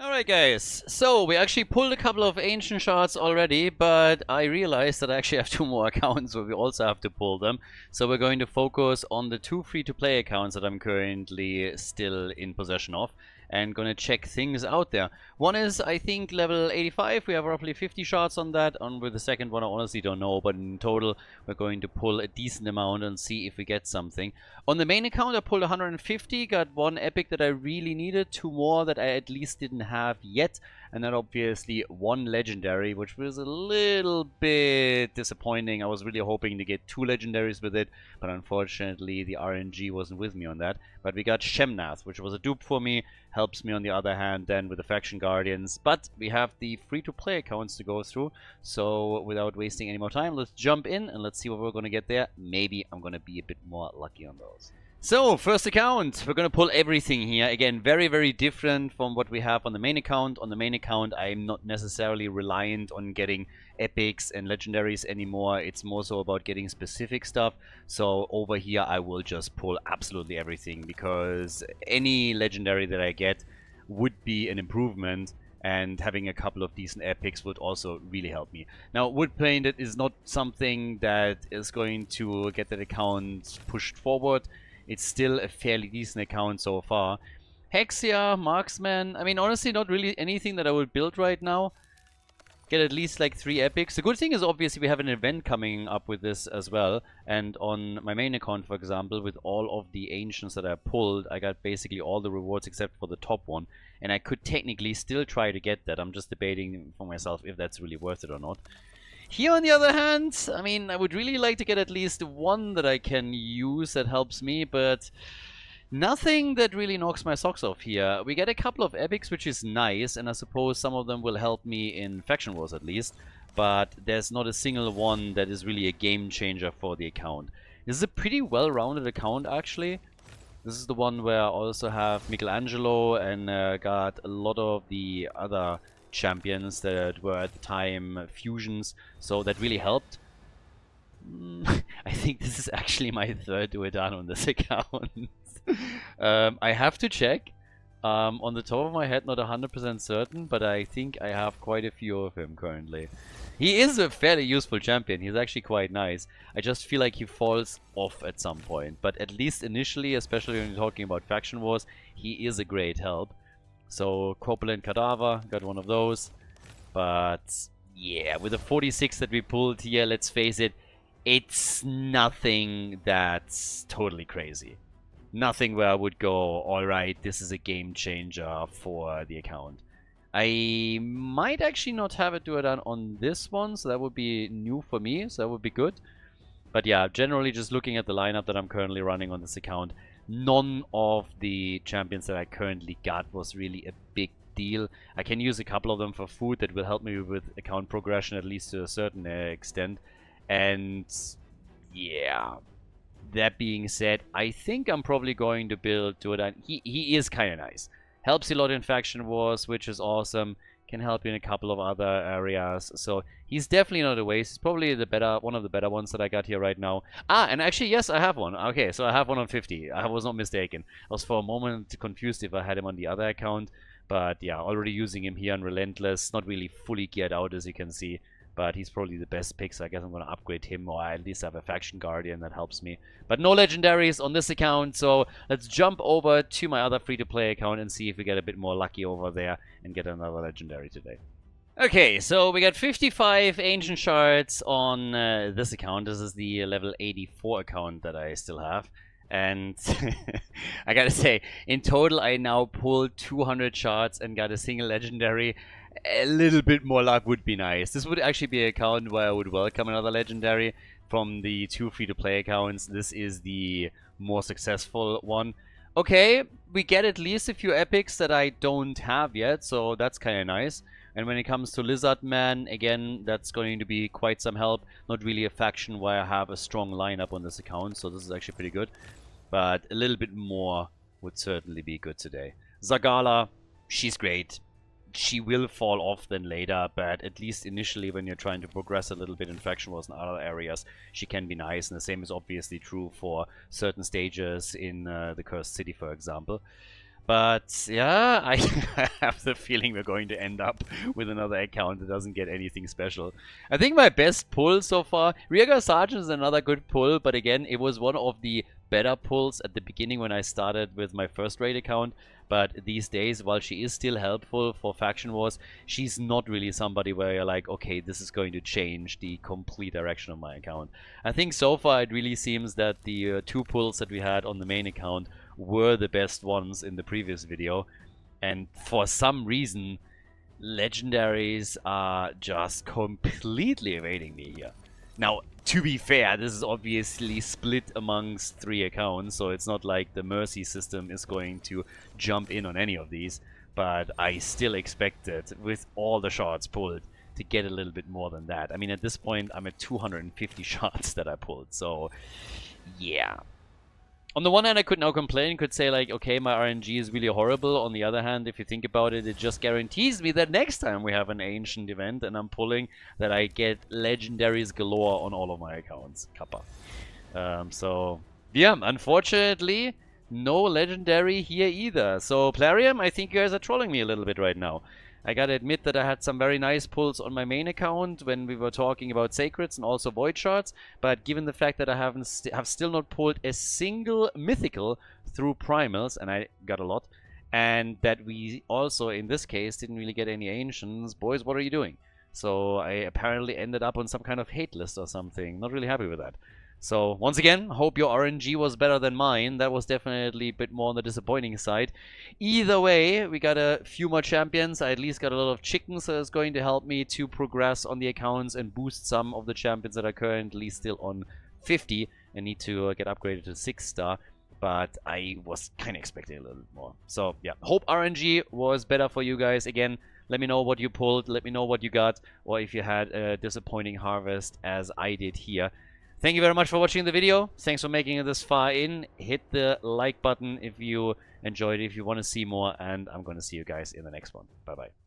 Alright guys, so we actually pulled a couple of ancient shards already, but I realized that I actually have two more accounts where we also have to pull them. So we're going to focus on the two free-to-play accounts that I'm currently still in possession of, and gonna check things out there. One is, I think, level 85. We have roughly 50 shards on that. On with the second one, I honestly don't know, but in total, we're going to pull a decent amount and see if we get something. On the main account, I pulled 150, got one epic that I really needed, two more that I at least didn't have yet, and then obviously one legendary, which was a little bit disappointing. I was really hoping to get two legendaries with it, but unfortunately the RNG wasn't with me on that. But we got Shemnath, which was a dupe for me, helps me on the other hand then with the Faction Guardians, but we have the free-to-play accounts to go through, so without wasting any more time, let's jump in and let's see what we're going to get there. Maybe I'm going to be a bit more lucky on those. So, first account, we're going to pull everything here. Again, very, very different from what we have on the main account. On the main account, I'm not necessarily reliant on getting epics and legendaries anymore. It's more so about getting specific stuff. So, over here, I will just pull absolutely everything, because any legendary that I get would be an improvement, and having a couple of decent epics would also really help me. Now, wood painted is not something that is going to get that account pushed forward. It's still a fairly decent account so far. Hexia, Marksman, I mean, honestly, not really anything that I would build right now. Get at least like 3 epics. The good thing is obviously we have an event coming up with this as well. And on my main account, for example, with all of the ancients that I pulled, I got basically all the rewards except for the top one. And I could technically still try to get that. I'm just debating for myself if that's really worth it or not. Here, on the other hand, I mean, I would really like to get at least one that I can use that helps me, but nothing that really knocks my socks off here. We get a couple of epics, which is nice, and I suppose some of them will help me in Faction Wars at least, but there's not a single one that is really a game changer for the account. This is a pretty well-rounded account, actually. This is the one where I also have Michelangelo and got a lot of the other champions that were at the time fusions, so that really helped. I think this is actually my third Duedan on this account. I have to check. On the top of my head, not 100% certain, but I think I have quite a few of him currently. He is a fairly useful champion. He's actually quite nice. I just feel like he falls off at some point, but at least initially, especially when you're talking about Faction Wars, he is a great help. So, Corpulent Cadaver, got one of those. But, yeah, with the 46 that we pulled here, let's face it, it's nothing that's totally crazy. Nothing where I would go, alright, this is a game changer for the account. I might actually not have it do it on this one, so that would be new for me, so that would be good. But yeah, generally just looking at the lineup that I'm currently running on this account, none of the champions that I currently got was really a big deal. I can use a couple of them for food that will help me with account progression, at least to a certain extent. And yeah, that being said, I think I'm probably going to build Duedan. He is kind of nice. Helps a lot in Faction Wars, which is awesome. Can help in a couple of other areas. So he's definitely not a waste. He's probably the one of the better ones that I got here right now. Ah, and actually, yes, I have one. Okay, so I have one on 50. I was not mistaken. I was for a moment confused if I had him on the other account. But yeah, already using him here on Relentless. Not really fully geared out, as you can see. But he's probably the best pick, so I guess I'm going to upgrade him, or at least have a Faction Guardian that helps me. But no legendaries on this account, so let's jump over to my other free-to-play account and see if we get a bit more lucky over there and get another legendary today. Okay, so we got 55 Ancient Shards on this account. This is the level 84 account that I still have. And I gotta say, in total I now pulled 200 shards and got a single legendary. A little bit more luck would be nice. This would actually be an account where I would welcome another legendary from the 2 free-to-play accounts. This is the more successful one. Okay, we get at least a few epics that I don't have yet, so that's kind of nice. And when it comes to Lizard Man, again, that's going to be quite some help. Not really a faction where I have a strong lineup on this account, so this is actually pretty good. But a little bit more would certainly be good today. Zagala, she's great. She will fall off then later, but at least initially when you're trying to progress a little bit in Faction Wars and other areas, she can be nice. And the same is obviously true for certain stages in the Cursed City, for example. But yeah, I have the feeling we're going to end up with another account that doesn't get anything special. I think my best pull so far, Rearguard Sergeant is another good pull, but again, it was one of the better pulls at the beginning when I started with my first raid account. But these days, while she is still helpful for faction wars, she's not really somebody where you're like, okay, this is going to change the complete direction of my account. I think so far it really seems that the two pulls that we had on the main account were the best ones in the previous video, and for some reason legendaries are just completely evading me here. Now, to be fair, this is obviously split amongst 3 accounts, so it's not like the mercy system is going to jump in on any of these, but I still expected, with all the shots pulled, to get a little bit more than that. I mean, at this point I'm at 250 shots that I pulled, so yeah. On the one hand, I could now complain, could say like, okay, my RNG is really horrible. On the other hand, if you think about it, it just guarantees me that next time we have an ancient event and I'm pulling, that I get legendaries galore on all of my accounts. Kappa. So, yeah, unfortunately, no legendary here either. So, Plarium, I think you guys are trolling me a little bit right now. I gotta admit that I had some very nice pulls on my main account when we were talking about Sacreds and also Void Shards, but given the fact that I have still not pulled a single mythical through primals, and I got a lot, and that we also, in this case, didn't really get any ancients, boys, what are you doing? So I apparently ended up on some kind of hate list or something. Not really happy with that. So, once again, hope your RNG was better than mine. That was definitely a bit more on the disappointing side. Either way, we got a few more champions. I at least got a lot of chickens, so it's going to help me to progress on the accounts and boost some of the champions that are currently still on 50 and need to get upgraded to 6-star. But I was kind of expecting a little bit more. So, yeah, hope RNG was better for you guys. Again, let me know what you pulled, let me know what you got, or if you had a disappointing harvest as I did here. Thank you very much for watching the video. Thanks for making it this far in. Hit the like button if you enjoyed it, if you want to see more, and I'm going to see you guys in the next one. Bye-bye.